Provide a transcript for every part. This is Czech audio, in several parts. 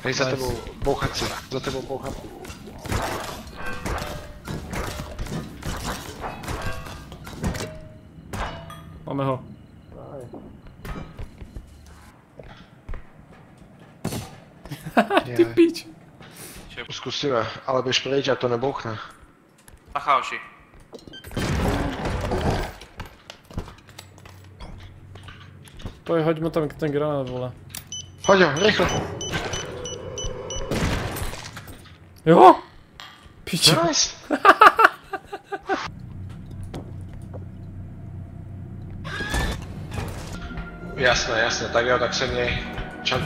Hej, za tebou bouchací, za tebou bouchací. Máme ho. Ty pič. Zkusíme, ale běž pryč, a to nebouchne. Bacha, oši. Pojď, hoďme tam ten granát, vole. Hoď ho, rychle. Jo? Piči. Nice. Jasné, jasné, tak jo, tak se měj. Čau.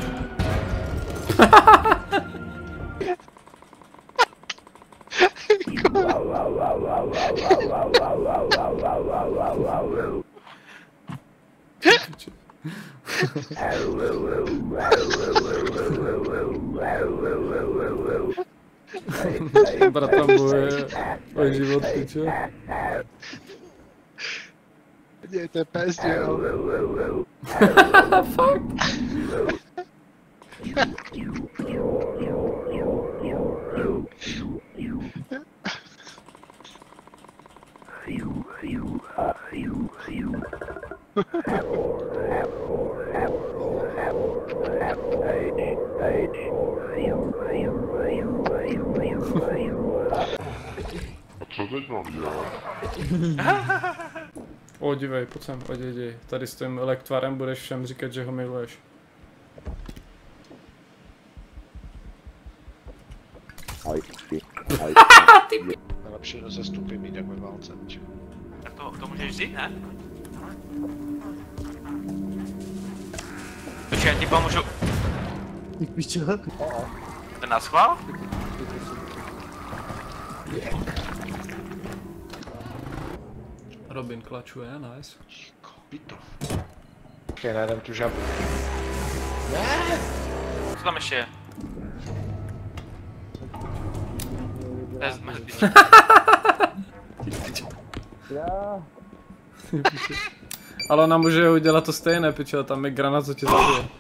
Bratan bojuje o život, pičo. Dějte pes, jo. Fuck. Co teď mám dělat? O, dívej, pojď sem, jdi. Tady s tím lektvarem budeš všem říkat, že ho miluješ. Lepší rozestupy mít jak ve válce. Tak to můžeš vzít, ne? Počkej, já ti pomůžu. Pičo. Ten nás schvál? Robin klačuje, nice. Kopito. Ok, najdem tu žabu. Co tam ještě je? To je zmrzlý. Ale ona může udělat to stejné, pičo, tam je granát, co tě zabije.